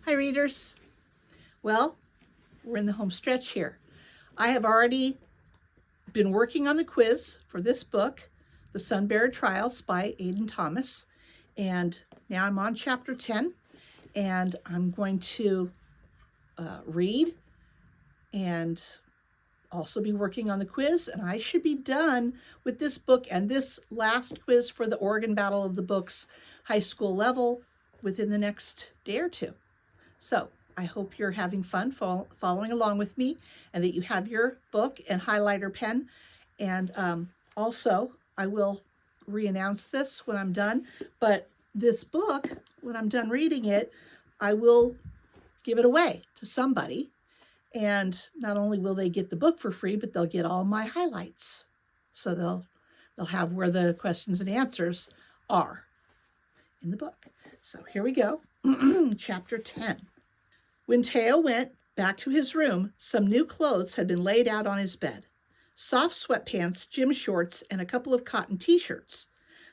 Hi, readers. Well, we're in the home stretch here. I have already been working on the quiz for this book, The Sunbearer Trials by Aiden Thomas, and now I'm on chapter 10, and I'm going to read and also be working on the quiz, and I should be done with this book and this last quiz for the Oregon Battle of the Books high school level within the next day or two. So I hope you're having fun following along with me, and that you have your book and highlighter pen. And also, I will re-announce this when I'm done, but this book, when I'm done reading it, I will give it away to somebody. And not only will they get the book for free, but they'll get all my highlights. So they'll have where the questions and answers are in the book. So here we go. Chapter 10. When Teo went back to his room, some new clothes had been laid out on his bed. Soft sweatpants, gym shorts, and a couple of cotton t-shirts.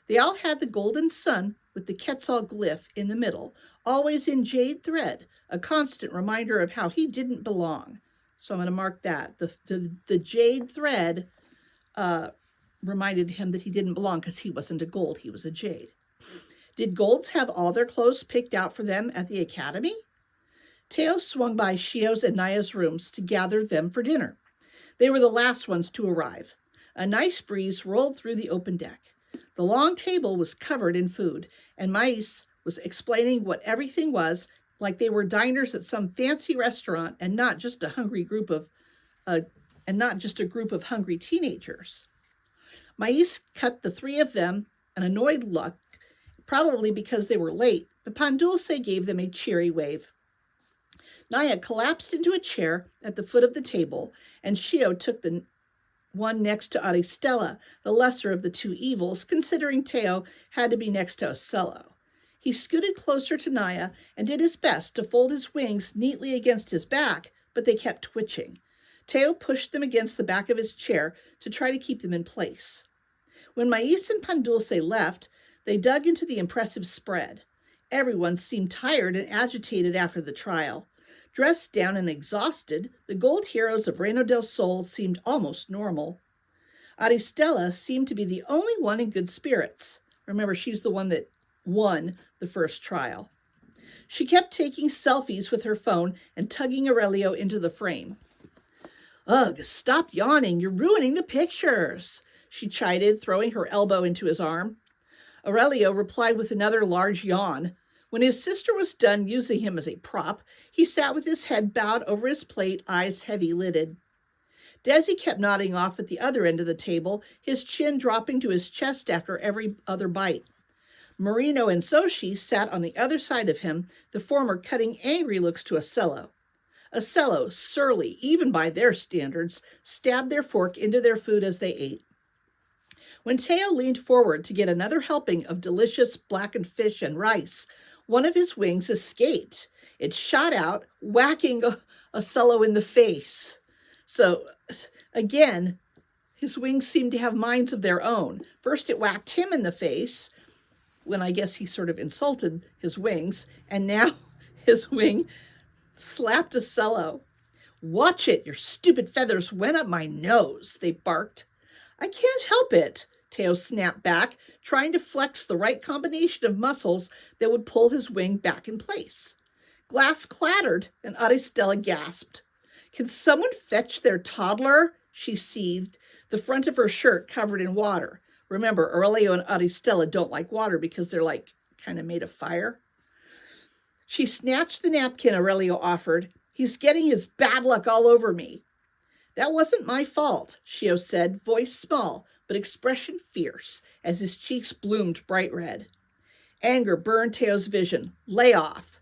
They all had the golden sun with the Quetzal glyph in the middle, always in jade thread, a constant reminder of how he didn't belong. So I'm going to mark that. The jade thread reminded him that he didn't belong because he wasn't a gold, he was a jade. Did golds have all their clothes picked out for them at the academy? Teo swung by Shio's and Naya's rooms to gather them for dinner. They were the last ones to arrive. A nice breeze rolled through the open deck. The long table was covered in food, and Mais was explaining what everything was, like they were diners at some fancy restaurant and not just a group of hungry teenagers. Mais cut the three of them an annoyed look, probably because they were late, but Pandulce gave them a cheery wave. Naya collapsed into a chair at the foot of the table, and Shio took the one next to Aristella, the lesser of the two evils, considering Teo had to be next to Ocello. He scooted closer to Naya and did his best to fold his wings neatly against his back, but they kept twitching. Teo pushed them against the back of his chair to try to keep them in place. When Mais and Pandulce left, they dug into the impressive spread. Everyone seemed tired and agitated after the trial. Dressed down and exhausted, the gold heroes of Reino del Sol seemed almost normal. Aristella seemed to be the only one in good spirits. Remember, she's the one that won the first trial. She kept taking selfies with her phone and tugging Aurelio into the frame. Ugh, stop yawning, you're ruining the pictures, she chided, throwing her elbow into his arm. Aurelio replied with another large yawn. When his sister was done using him as a prop, he sat with his head bowed over his plate, eyes heavy-lidded. Desi kept nodding off at the other end of the table, his chin dropping to his chest after every other bite. Marino and Soshi sat on the other side of him, the former cutting angry looks to Ocello. Ocello, surly even by their standards, stabbed their fork into their food as they ate. When Teo leaned forward to get another helping of delicious blackened fish and rice, one of his wings escaped. It shot out, whacking Ocello in the face. So, again, his wings seemed to have minds of their own. First it whacked him in the face, when I guess he sort of insulted his wings, and now his wing slapped Ocello. Watch it, your stupid feathers went up my nose, they barked. I can't help it, Teo snapped back, trying to flex the right combination of muscles that would pull his wing back in place. Glass clattered, and Aristella gasped. Can someone fetch their toddler? She seethed, the front of her shirt covered in water. Remember, Aurelio and Aristella don't like water because they're kind of made of fire. She snatched the napkin Aurelio offered. He's getting his bad luck all over me. That wasn't my fault, Shio said, voice small, but expression fierce, as his cheeks bloomed bright red. Anger burned Teo's vision. Lay off.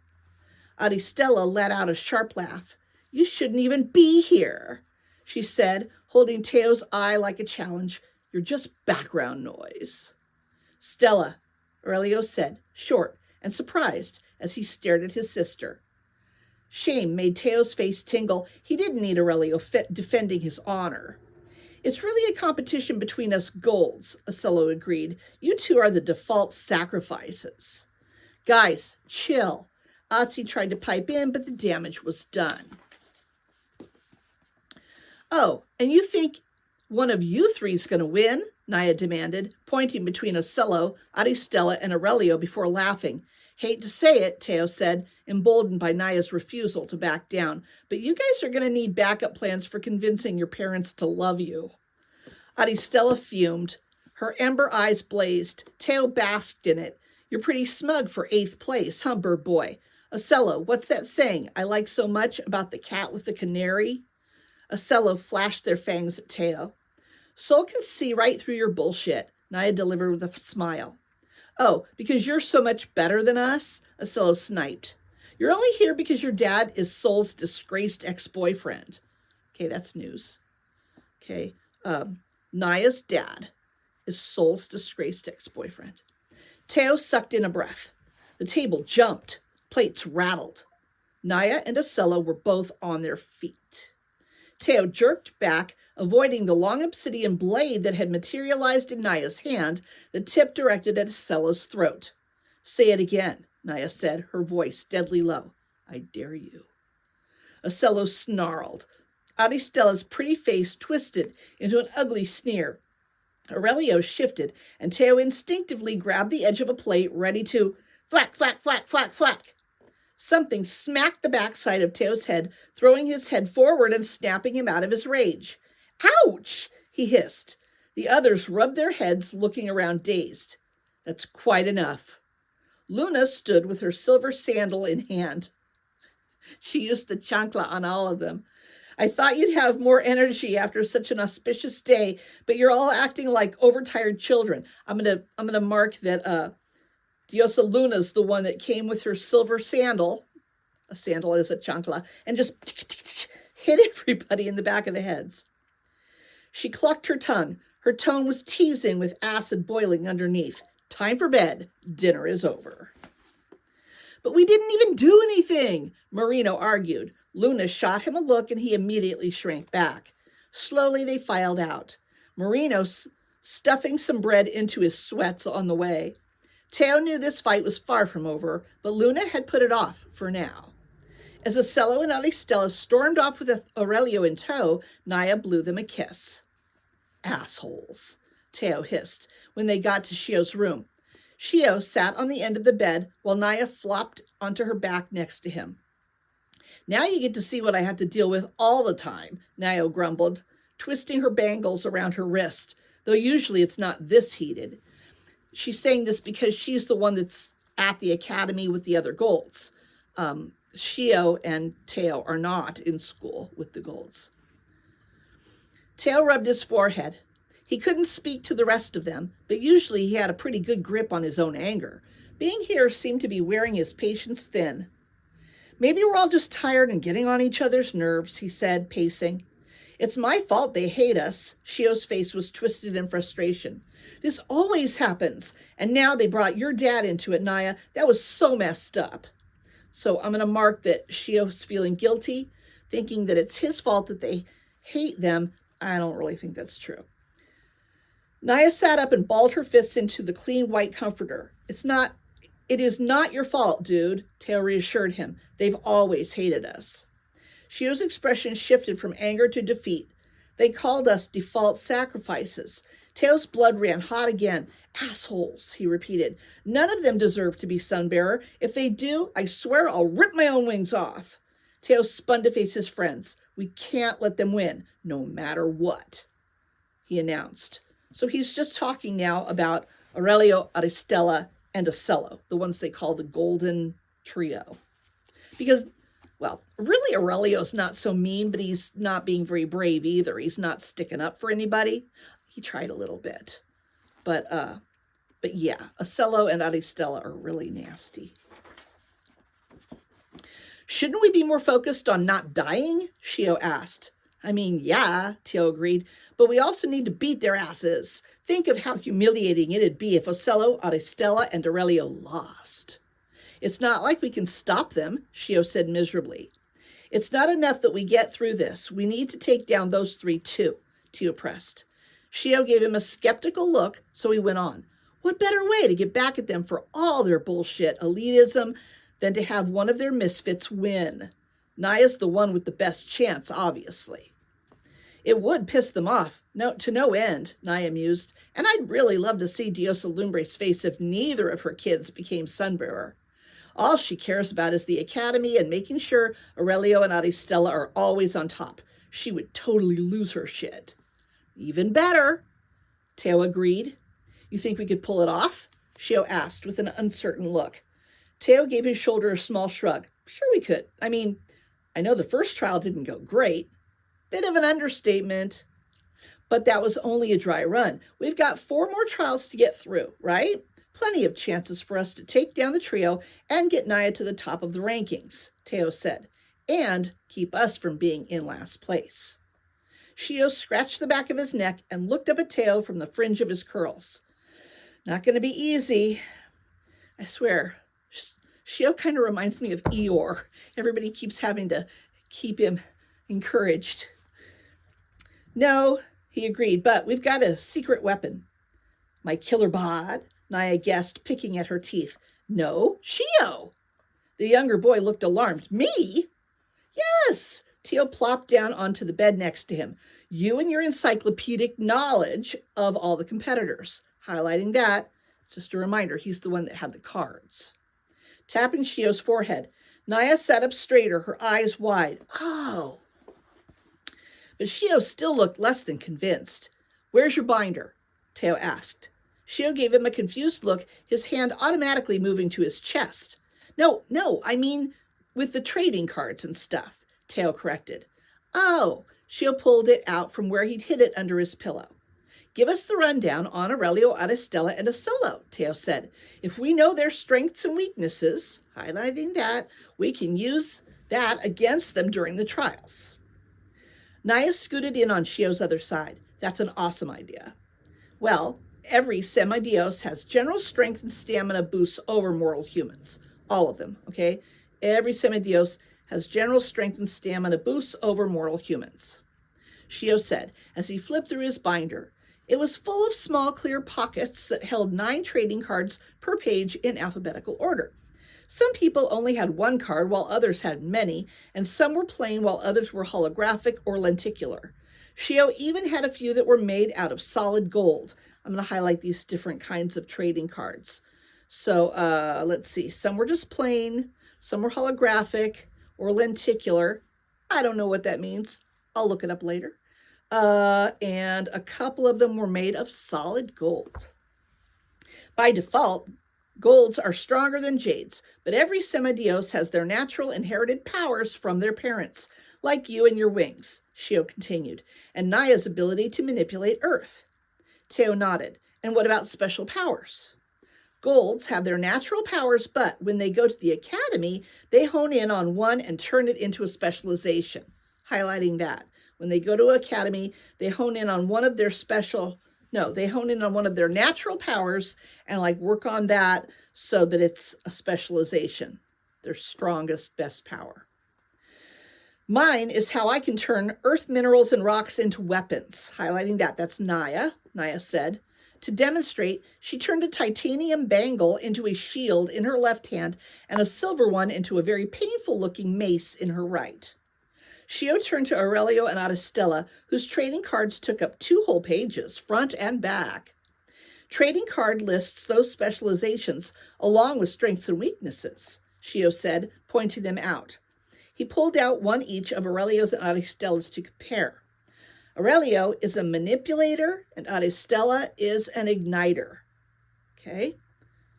Aristella let out a sharp laugh. You shouldn't even be here, she said, holding Teo's eye like a challenge. You're just background noise. Stella, Aurelio said, short and surprised as he stared at his sister. Shame made Teo's face tingle. He didn't need Aurelio defending his honor. It's really a competition between us golds, Ocello agreed. You two are the default sacrifices. Guys, chill. Otzi tried to pipe in, but the damage was done. Oh, and you think one of you three's going to win? Naya demanded, pointing between Ocello, Aristella, and Aurelio before laughing. Hate to say it, Teo said, emboldened by Naya's refusal to back down, but you guys are going to need backup plans for convincing your parents to love you. Aristella fumed. Her ember eyes blazed. Teo basked in it. You're pretty smug for 8th place, huh, bird boy? Ocello, what's that saying I like so much about the cat with the canary? Ocello flashed their fangs at Teo. Soul can see right through your bullshit, Naya delivered with a smile. Oh, because you're so much better than us? Ocello sniped. You're only here because your dad is Soul's disgraced ex-boyfriend. Okay, that's news. Okay, Naya's dad is Soul's disgraced ex-boyfriend. Teo sucked in a breath. The table jumped. Plates rattled. Naya and Ocello were both on their feet. Teo jerked back, avoiding the long obsidian blade that had materialized in Naya's hand, the tip directed at Ocello's throat. Say it again, Naya said, her voice deadly low. I dare you. Ocello snarled. Aristella's pretty face twisted into an ugly sneer. Aurelio shifted, and Teo instinctively grabbed the edge of a plate, ready to thwack, thwack, thwack, thwack, thwack. Something smacked the backside of Teo's head, throwing his head forward and snapping him out of his rage. Ouch! He hissed. The others rubbed their heads, looking around dazed. That's quite enough. Luna stood with her silver sandal in hand. She used the chancla on all of them. I thought you'd have more energy after such an auspicious day, but you're all acting like overtired children. I'm gonna mark that Diosa Luna's the one that came with her silver sandal. A sandal is a chancla, and just hit everybody in the back of the heads. She clucked her tongue. Her tone was teasing with acid boiling underneath. Time for bed. Dinner is over. But we didn't even do anything, Marino argued. Luna shot him a look, and he immediately shrank back. Slowly, they filed out. Marino stuffing some bread into his sweats on the way. Teo knew this fight was far from over, but Luna had put it off for now. As Ocello and Aristella stormed off with Aurelio in tow, Naya blew them a kiss. Assholes, Teo hissed when they got to Shio's room. Shio sat on the end of the bed while Naya flopped onto her back next to him. Now you get to see what I have to deal with all the time, Naya grumbled, twisting her bangles around her wrist, though usually it's not this heated. She's saying this because she's the one that's at the academy with the other golds. Shio and Teo are not in school with the golds. Teo rubbed his forehead. He couldn't speak to the rest of them, but usually he had a pretty good grip on his own anger. Being here seemed to be wearing his patience thin. Maybe we're all just tired and getting on each other's nerves, he said, pacing. It's my fault they hate us. Shio's face was twisted in frustration. This always happens, and now they brought your dad into it, Naya. That was so messed up. So I'm going to mark that Shio's feeling guilty, thinking that it's his fault that they hate them. I don't really think that's true. Naya sat up and balled her fists into the clean white comforter. It is not your fault, dude, Teo reassured him. They've always hated us. Shio's expression shifted from anger to defeat. They called us default sacrifices. Teo's blood ran hot again. Assholes, he repeated. None of them deserve to be Sunbearer. If they do, I swear I'll rip my own wings off. Teo spun to face his friends. We can't let them win, no matter what, he announced. So he's just talking now about Aurelio, Aristella, and Ocello, the ones they call the Golden Trio. Because, well, really Aurelio's not so mean, but he's not being very brave either. He's not sticking up for anybody. He tried a little bit. But yeah, Ocello and Aristella are really nasty. Shouldn't we be more focused on not dying? Shio asked. I mean, yeah, Teo agreed, but we also need to beat their asses. Think of how humiliating it'd be if Ocello, Aristella, and Aurelio lost. It's not like we can stop them, Shio said miserably. It's not enough that we get through this. We need to take down those three too. Teo pressed. Shio gave him a skeptical look, so he went on. What better way to get back at them for all their bullshit elitism than to have one of their misfits win? Naya's the one with the best chance, obviously. It would piss them off to no end, Naya mused, and I'd really love to see Diosa Lumbre's face if neither of her kids became Sunbearer. All she cares about is the academy and making sure Aurelio and Aristella are always on top. She would totally lose her shit. Even better, Teo agreed. You think we could pull it off? Shio asked with an uncertain look. Teo gave his shoulder a small shrug. Sure we could. I mean, I know the first trial didn't go great. Bit of an understatement. But that was only a dry run. We've got 4 more trials to get through, right? Plenty of chances for us to take down the trio and get Naya to the top of the rankings, Teo said, and keep us from being in last place. Shio scratched the back of his neck and looked up at Teo from the fringe of his curls. Not going to be easy. I swear, Shio kind of reminds me of Eeyore. Everybody keeps having to keep him encouraged. No, he agreed, but we've got a secret weapon. My killer bod, Naya guessed, picking at her teeth. No, Shio. The younger boy looked alarmed. Me? Yes. Teo plopped down onto the bed next to him. You and your encyclopedic knowledge of all the competitors. Highlighting that, it's just a reminder, he's the one that had the cards. Tapping Shio's forehead, Naya sat up straighter, her eyes wide. Oh. But Shio still looked less than convinced. Where's your binder? Teo asked. Shio gave him a confused look, his hand automatically moving to his chest. No, I mean with the trading cards and stuff, Teo corrected. Oh, Shio pulled it out from where he'd hid it under his pillow. Give us the rundown on Aurelio, Aristella, and Asolo, Teo said. If we know their strengths and weaknesses, highlighting that, we can use that against them during the trials. Naya scooted in on Shio's other side. That's an awesome idea. Well, every semidios has general strength and stamina boosts over mortal humans. All of them, okay? Every semidios has general strength and stamina boosts over mortal humans. Shio said as he flipped through his binder. It was full of small, clear pockets that held 9 trading cards per page in alphabetical order. Some people only had 1 card while others had many, and some were plain while others were holographic or lenticular. Shio even had a few that were made out of solid gold. I'm going to highlight these different kinds of trading cards. So let's see. Some were just plain, some were holographic or lenticular. I don't know what that means. I'll look it up later. And a couple of them were made of solid gold. By default, golds are stronger than jades, but every semidios has their natural inherited powers from their parents, like you and your wings, Shio continued, and Naya's ability to manipulate Earth. Teo nodded. And what about special powers? Golds have their natural powers, but when they go to the academy, they hone in on one and turn it into a specialization, highlighting that. When they go to academy, they hone in on one of their natural powers and work on that so that it's a specialization, their strongest, best power. Mine is how I can turn earth minerals and rocks into weapons, highlighting that. That's Naya said. To demonstrate, she turned a titanium bangle into a shield in her left hand and a silver one into a very painful-looking mace in her right. Shio turned to Aurelio and Aristella, whose trading cards took up 2 whole pages, front and back. Trading card lists those specializations along with strengths and weaknesses, Shio said, pointing them out. He pulled out one each of Aurelio's and Aristella's to compare. Aurelio is a manipulator and Aristella is an igniter. Okay?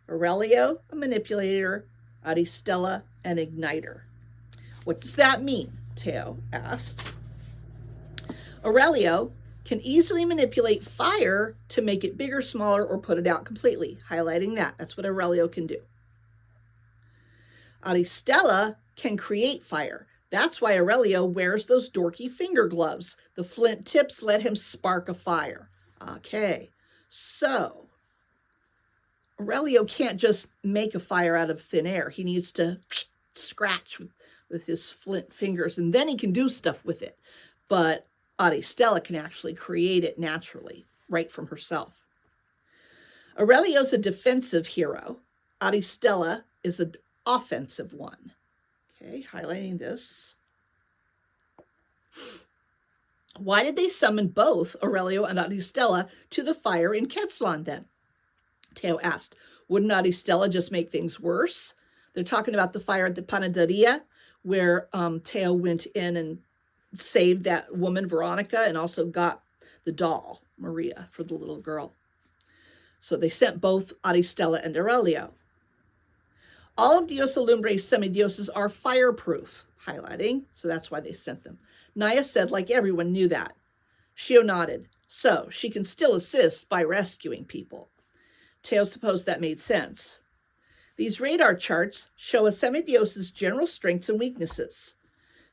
Aurelio, a manipulator, Aristella, an igniter. What does that mean? Teo asked. Aurelio can easily manipulate fire to make it bigger, smaller, or put it out completely, highlighting that. That's what Aurelio can do. Aristella can create fire. That's why Aurelio wears those dorky finger gloves. The flint tips let him spark a fire. Okay, so Aurelio can't just make a fire out of thin air. He needs to scratch with his flint fingers, and then he can do stuff with it. But Auristela can actually create it naturally, right from herself. Aurelio's a defensive hero. Auristela is an offensive one. Okay, highlighting this. Why did they summon both Aurelio and Auristela to the fire in Quetzalon then? Teo asked. Wouldn't Auristela just make things worse? They're talking about the fire at the Panaderia, where Teo went in and saved that woman, Veronica, and also got the doll, Maria, for the little girl. So they sent both Auristela and Aurelio. All of Dios Alumbre's semidioses are fireproof, highlighting, so that's why they sent them. Naya said like everyone knew that. Shio nodded. So she can still assist by rescuing people. Teo supposed that made sense. These radar charts show a semidios's general strengths and weaknesses.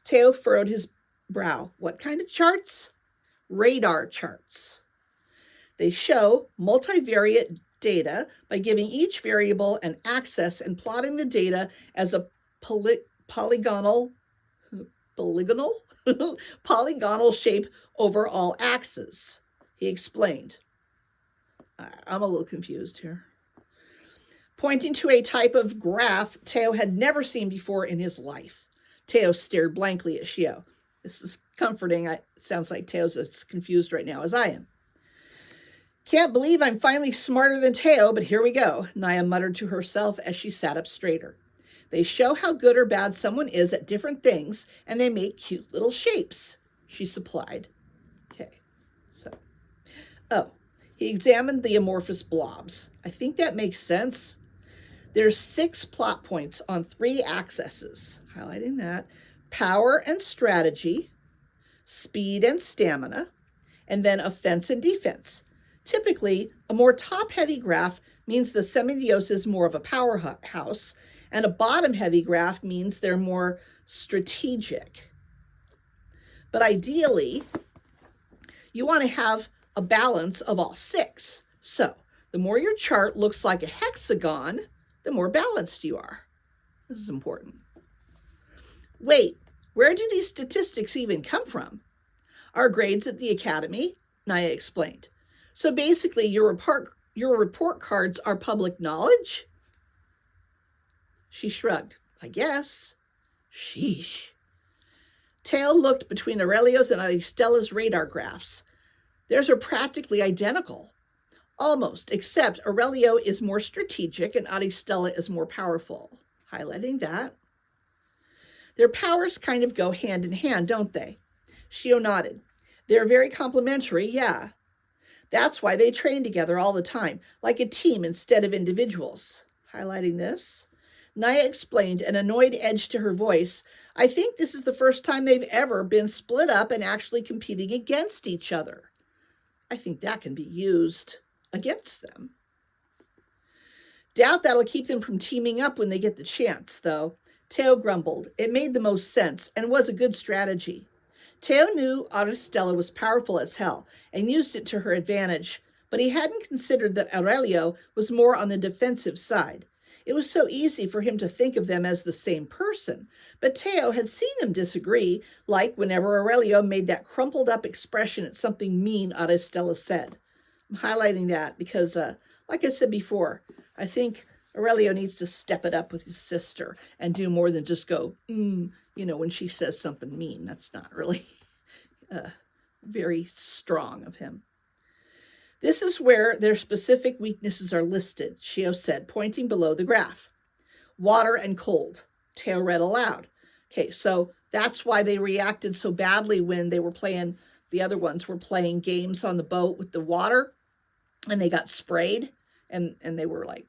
Teo furrowed his brow. What kind of charts? Radar charts. They show multivariate data by giving each variable an axis and plotting the data as a polygonal shape over all axes, he explained. I'm a little confused here. Pointing to a type of graph Teo had never seen before in his life. Teo stared blankly at Shio. This is comforting. It sounds like Teo's as confused right now as I am. Can't believe I'm finally smarter than Teo, but here we go, Naya muttered to herself as she sat up straighter. They show how good or bad someone is at different things, and they make cute little shapes, she supplied. Okay, so, he examined the amorphous blobs. I think that makes sense. There's 6 plot points on 3 axes, highlighting that. Power and strategy, speed and stamina, and then offense and defense. Typically, a more top-heavy graph means the semidios is more of a powerhouse, and a bottom-heavy graph means they're more strategic. But ideally, you want to have a balance of all 6. So, the more your chart looks like a hexagon, the more balanced you are. This is important. Wait, where do these statistics even come from? Our grades at the academy, Naya explained. So basically, your report cards are public knowledge? She shrugged. I guess. Sheesh. Teo looked between Aurelio's and Auristela's radar graphs. Theirs are practically identical. Almost, except Aurelio is more strategic and Auristela is more powerful. Highlighting that. Their powers kind of go hand in hand, don't they? Shio nodded. They're very complementary, yeah. That's why they train together all the time, like a team instead of individuals. Highlighting this. Naya explained, an annoyed edge to her voice. I think this is the first time they've ever been split up and actually competing against each other. I think that can be used against them. Doubt that'll keep them from teaming up when they get the chance, though. Teo grumbled. It made the most sense and was a good strategy. Teo knew Auristela was powerful as hell and used it to her advantage, but he hadn't considered that Aurelio was more on the defensive side. It was so easy for him to think of them as the same person, but Teo had seen them disagree, like whenever Aurelio made that crumpled up expression at something mean Auristela said. I'm highlighting that because, like I said before, I think Aurelio needs to step it up with his sister and do more than just go, when she says something mean. That's not really very strong of him. This is where their specific weaknesses are listed, Shio said, pointing below the graph. Water and cold. Teo read aloud. Okay, so that's why they reacted so badly when they were playing, the other ones were playing games on the boat with the water, and they got sprayed, and they were like,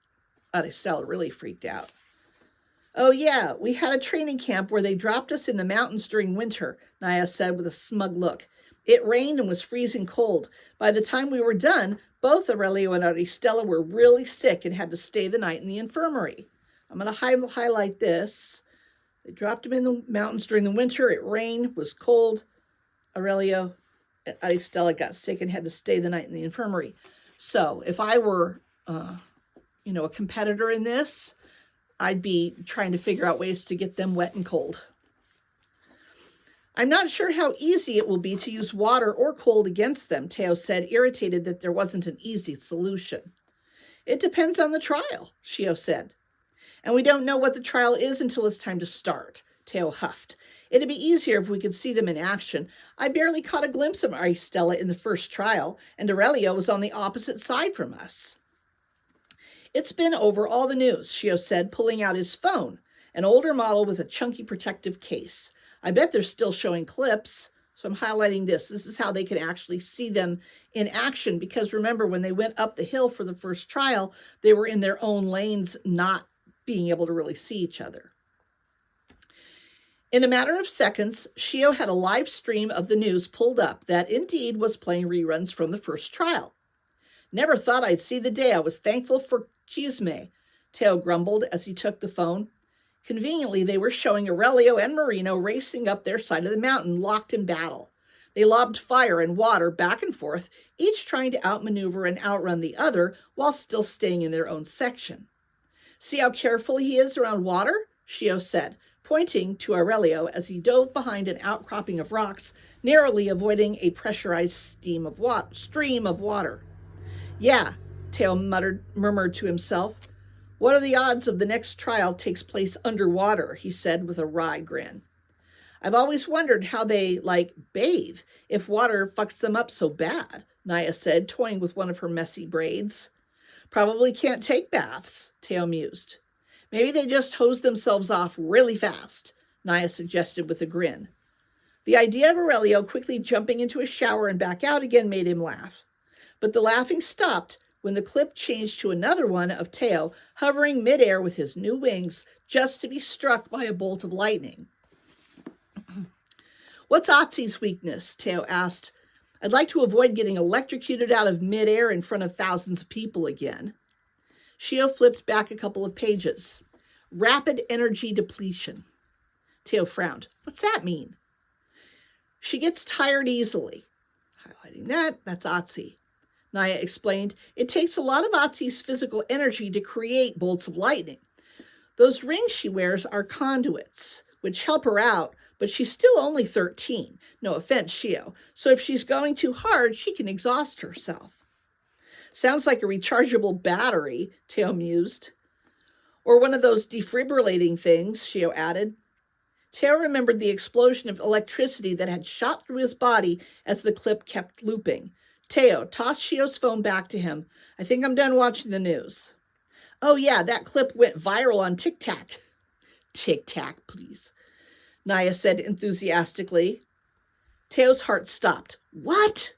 Auristela really freaked out. Oh yeah, we had a training camp where they dropped us in the mountains during winter, Naya said with a smug look. It rained and was freezing cold. By the time we were done, both Aurelio and Auristela were really sick and had to stay the night in the infirmary. I'm going to highlight this. They dropped him in the mountains during the winter. It rained, was cold. Aurelio and Auristela got sick and had to stay the night in the infirmary. So if I were, a competitor in this, I'd be trying to figure out ways to get them wet and cold. I'm not sure how easy it will be to use water or cold against them, Teo said, irritated that there wasn't an easy solution. It depends on the trial, Shio said. And we don't know what the trial is until it's time to start, Teo huffed. It'd be easier if we could see them in action. I barely caught a glimpse of Aristella in the first trial, and Aurelio was on the opposite side from us. It's been over all the news, Shio said, pulling out his phone, an older model with a chunky protective case. I bet they're still showing clips. So I'm highlighting this. This is how they can actually see them in action, because remember, when they went up the hill for the first trial, they were in their own lanes, not being able to really see each other. In a matter of seconds, Shio had a live stream of the news pulled up that indeed was playing reruns from the first trial. Never thought I'd see the day I was thankful for Chisme, Teo grumbled as he took the phone. Conveniently, they were showing Aurelio and Marino racing up their side of the mountain, locked in battle. They lobbed fire and water back and forth, each trying to outmaneuver and outrun the other while still staying in their own section. See how careful he is around water? Shio said, pointing to Aurelio as he dove behind an outcropping of rocks, narrowly avoiding a pressurized stream of water. Yeah, Teo murmured to himself. What are the odds of the next trial takes place underwater, he said with a wry grin. I've always wondered how they, bathe if water fucks them up so bad, Naya said, toying with one of her messy braids. Probably can't take baths, Teo mused. Maybe they just hose themselves off really fast, Naya suggested with a grin. The idea of Aurelio quickly jumping into a shower and back out again made him laugh. But the laughing stopped when the clip changed to another one of Teo hovering midair with his new wings just to be struck by a bolt of lightning. What's Otzi's weakness? Teo asked. I'd like to avoid getting electrocuted out of midair in front of thousands of people again. Shio flipped back a couple of pages. Rapid energy depletion. Teo frowned. What's that mean? She gets tired easily. Highlighting that's Otzi. Naya explained, it takes a lot of Otzi's physical energy to create bolts of lightning. Those rings she wears are conduits, which help her out, but she's still only 13. No offense, Shio. So if she's going too hard, she can exhaust herself. Sounds like a rechargeable battery, Teo mused. Or one of those defibrillating things, Shio added. Teo remembered the explosion of electricity that had shot through his body as the clip kept looping. Teo tossed Shio's phone back to him. I think I'm done watching the news. Oh yeah, that clip went viral on TikTok. TikTok, please, Naya said enthusiastically. Teo's heart stopped. What?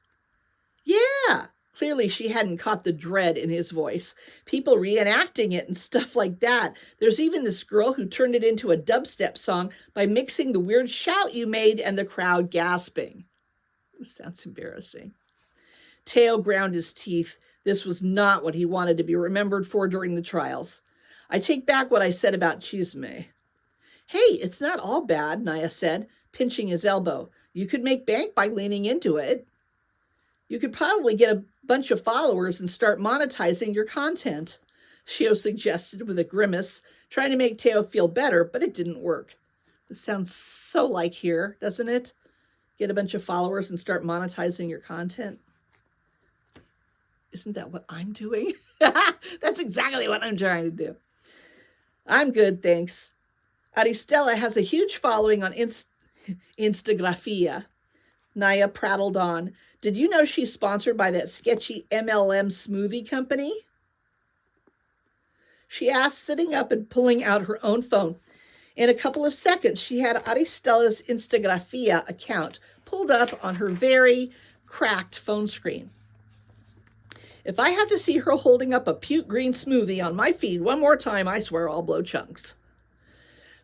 Yeah. Clearly she hadn't caught the dread in his voice. People reenacting it and stuff like that. There's even this girl who turned it into a dubstep song by mixing the weird shout you made and the crowd gasping. This sounds embarrassing. Teo ground his teeth. This was not what he wanted to be remembered for during the trials. I take back what I said about Chisme. Hey, it's not all bad, Naya said, pinching his elbow. You could make bank by leaning into it. You could probably get a bunch of followers and start monetizing your content, Shio suggested with a grimace, trying to make Teo feel better, but it didn't work. This sounds so like here, doesn't it? Get a bunch of followers and start monetizing your content. Isn't that what I'm doing? That's exactly what I'm trying to do. I'm good, thanks. Aristella has a huge following on Instagrafia. Naya prattled on. Did you know she's sponsored by that sketchy MLM smoothie company? She asked, sitting up and pulling out her own phone. In a couple of seconds, she had Aristella's Instagrafia account pulled up on her very cracked phone screen. If I have to see her holding up a puke green smoothie on my feed one more time, I swear I'll blow chunks.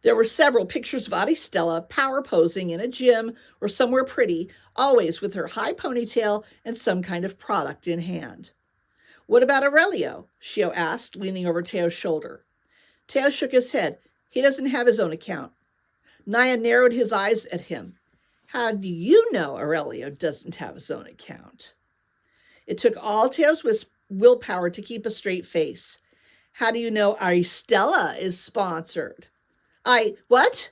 There were several pictures of Aristella power posing in a gym or somewhere pretty, always with her high ponytail and some kind of product in hand. What about Aurelio? Shio asked, leaning over Teo's shoulder. Teo shook his head. He doesn't have his own account. Naya narrowed his eyes at him. How do you know Aurelio doesn't have his own account? It took all Teo's willpower to keep a straight face. How do you know Aristella is sponsored? What?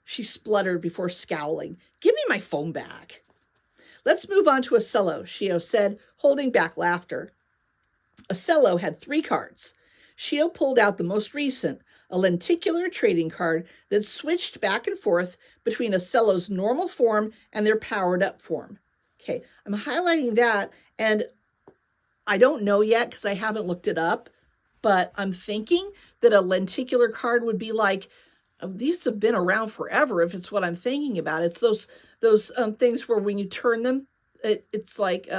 She spluttered before scowling. Give me my phone back. Let's move on to Ocello, Shio said, holding back laughter. Ocello had 3 cards. Shio pulled out the most recent, a lenticular trading card that switched back and forth between Ocello's normal form and their powered-up form. Okay, I'm highlighting that, and I don't know yet because I haven't looked it up, but I'm thinking that a lenticular card would be like, these have been around forever if it's what I'm thinking about. It's those things where when you turn them, it's like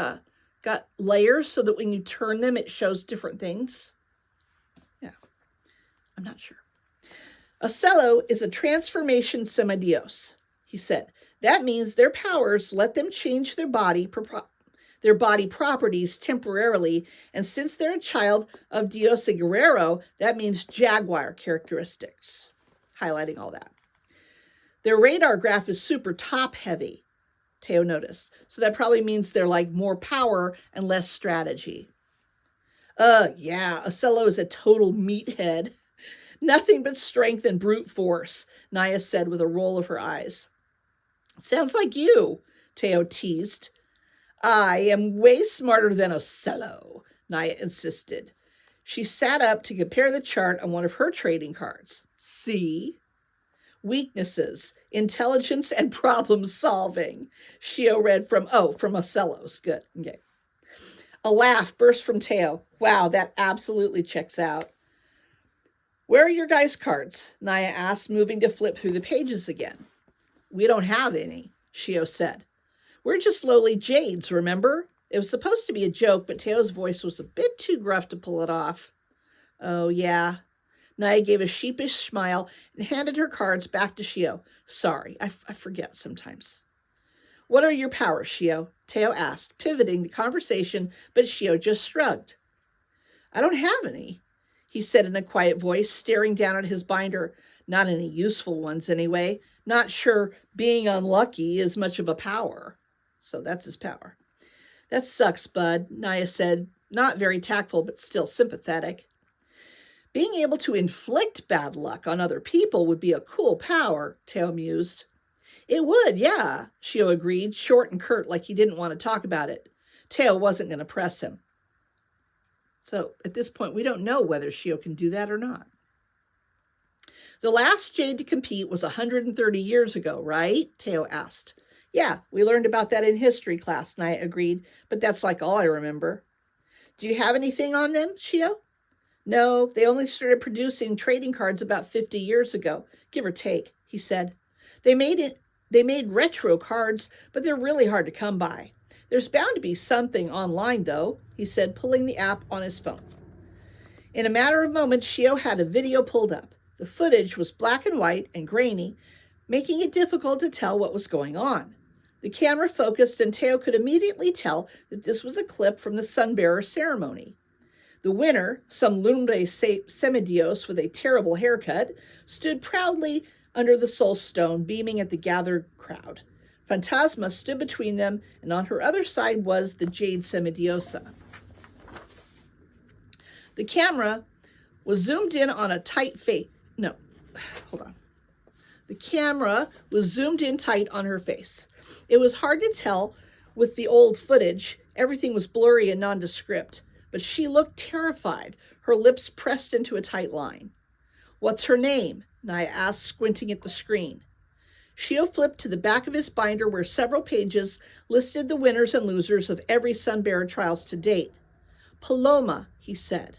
got layers so that when you turn them, it shows different things. Yeah, I'm not sure. Ocello is a transformation semidios, he said. That means their powers let them change their body properties temporarily, and since they're a child of Diosa Guerrero, that means jaguar characteristics. Highlighting all that. Their radar graph is super top heavy, Teo noticed. So that probably means they're like more power and less strategy. Yeah, Ocello is a total meathead. Nothing but strength and brute force, Naya said with a roll of her eyes. Sounds like you, Teo teased. I am way smarter than Ocello, Naya insisted. She sat up to compare the chart on one of her trading cards. See? Weaknesses, intelligence, and problem solving. Shio read from Ocello's. Good. Okay. A laugh burst from Teo. Wow, that absolutely checks out. Where are your guys' cards? Naya asked, moving to flip through the pages again. We don't have any, Shio said. We're just lowly jades, remember? It was supposed to be a joke, but Teo's voice was a bit too gruff to pull it off. Oh, yeah. Naya gave a sheepish smile and handed her cards back to Shio. Sorry, I forget sometimes. What are your powers, Shio? Teo asked, pivoting the conversation, but Shio just shrugged. I don't have any, he said in a quiet voice, staring down at his binder. Not any useful ones, anyway. Not sure being unlucky is much of a power. So that's his power. That sucks, bud, Naya said, not very tactful, but still sympathetic. Being able to inflict bad luck on other people would be a cool power, Teo mused. It would, yeah, Shio agreed, short and curt like he didn't want to talk about it. Teo wasn't going to press him. So at this point, we don't know whether Shio can do that or not. The last jade to compete was 130 years ago, right? Teo asked. Yeah, we learned about that in history class, Naya agreed, but that's like all I remember. Do you have anything on them, Shio? No, they only started producing trading cards about 50 years ago, give or take, he said. They made retro cards, but they're really hard to come by. There's bound to be something online, though, he said, pulling the app on his phone. In a matter of moments, Shio had a video pulled up. The footage was black and white and grainy, making it difficult to tell what was going on. The camera focused, and Teo could immediately tell that this was a clip from the Sunbearer ceremony. The winner, some lumbre semidios with a terrible haircut, stood proudly under the soul stone, beaming at the gathered crowd. Phantasma stood between them, and on her other side was the jade semidiosa. The camera was zoomed in on a tight face. No, hold on. The camera was zoomed in tight on her face. It was hard to tell with the old footage. Everything was blurry and nondescript, but she looked terrified, her lips pressed into a tight line. What's her name? Naya asked, squinting at the screen. Shio flipped to the back of his binder where several pages listed the winners and losers of every Sunbearer trials to date. Paloma, he said.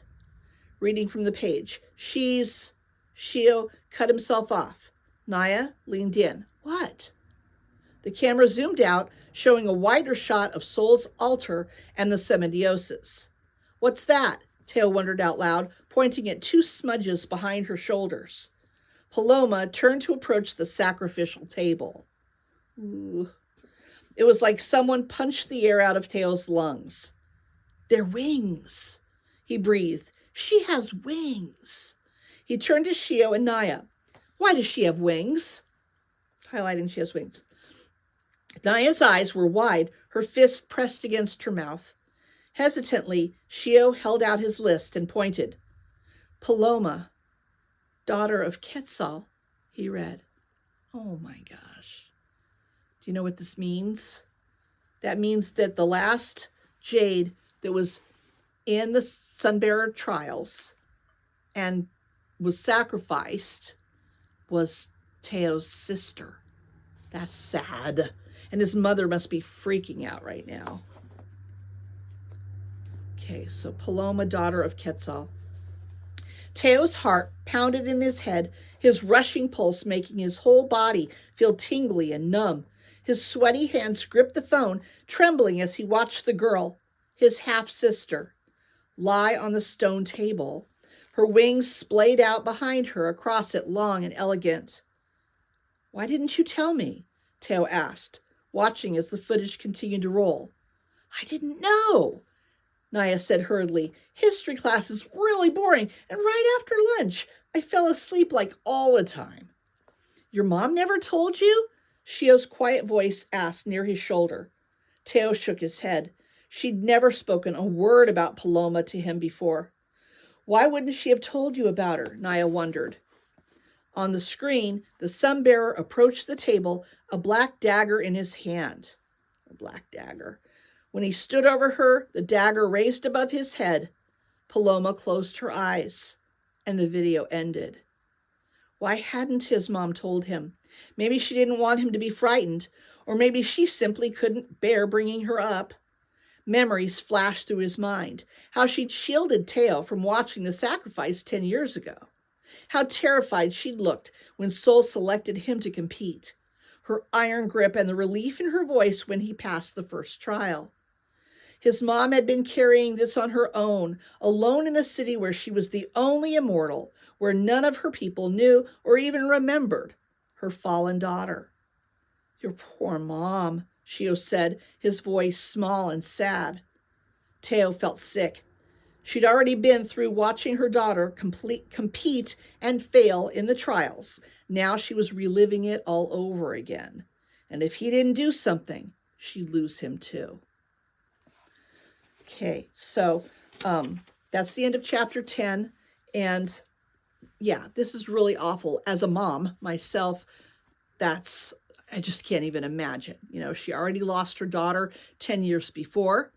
Reading from the page. Shio cut himself off. Naya leaned in. What? The camera zoomed out, showing a wider shot of Soul's altar and the semidioses. What's that? Teo wondered out loud, pointing at 2 smudges behind her shoulders. Paloma turned to approach the sacrificial table. Ooh. It was like someone punched the air out of Teo's lungs. They're wings, he breathed. She has wings. He turned to Shio and Naya. Why does she have wings? Highlighting she has wings. Naya's eyes were wide, her fist pressed against her mouth. Hesitantly, Shio held out his list and pointed. Paloma, daughter of Quetzal, he read. Oh my gosh. Do you know what this means? That means that the last jade that was in the Sunbearer trials and was sacrificed was Teo's sister. That's sad. And his mother must be freaking out right now. Okay, so Paloma, daughter of Quetzal. Teo's heart pounded in his head, his rushing pulse making his whole body feel tingly and numb. His sweaty hands gripped the phone, trembling as he watched the girl, his half-sister, lie on the stone table, her wings splayed out behind her, across it long and elegant. Why didn't you tell me? Teo asked, watching as the footage continued to roll. I didn't know, Naya said hurriedly. History class is really boring, and right after lunch, I fell asleep like all the time. Your mom never told you? Shio's quiet voice asked near his shoulder. Teo shook his head. She'd never spoken a word about Paloma to him before. Why wouldn't she have told you about her? Naya wondered. On the screen, the Sunbearer approached the table, a black dagger in his hand. A black dagger. When he stood over her, the dagger raised above his head. Paloma closed her eyes, and the video ended. Why hadn't his mom told him? Maybe she didn't want him to be frightened, or maybe she simply couldn't bear bringing her up. Memories flashed through his mind, how she'd shielded Teo from watching the sacrifice 10 years ago. How terrified she'd looked when Sol selected him to compete. Her iron grip and the relief in her voice when he passed the first trial. His mom had been carrying this on her own, alone in a city where she was the only immortal, where none of her people knew or even remembered her fallen daughter. Your poor mom, Shio said, his voice small and sad. Teo felt sick. She'd already been through watching her daughter compete and fail in the trials. Now she was reliving it all over again. And if he didn't do something, she'd lose him too. Okay, so that's the end of chapter 10. And yeah, this is really awful. As a mom myself, I just can't even imagine. You know, she already lost her daughter 10 years before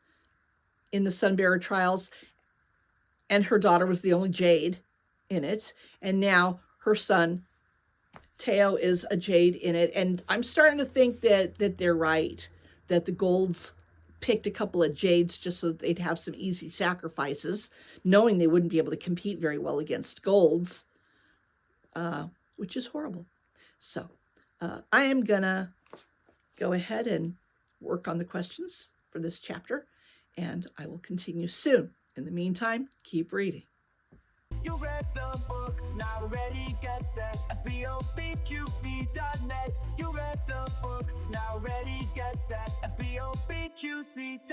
in the Sunbearer trials, and her daughter was the only jade in it. And now her son, Teo, is a jade in it. And I'm starting to think that they're right, that the Golds picked a couple of jades just so that they'd have some easy sacrifices, knowing they wouldn't be able to compete very well against Golds, which is horrible. So I am going to go ahead and work on the questions for this chapter, and I will continue soon. In the meantime, keep reading. You read the books, now ready, get set. BOBQB.net. You read the books, now ready, get set. BOBQC.net.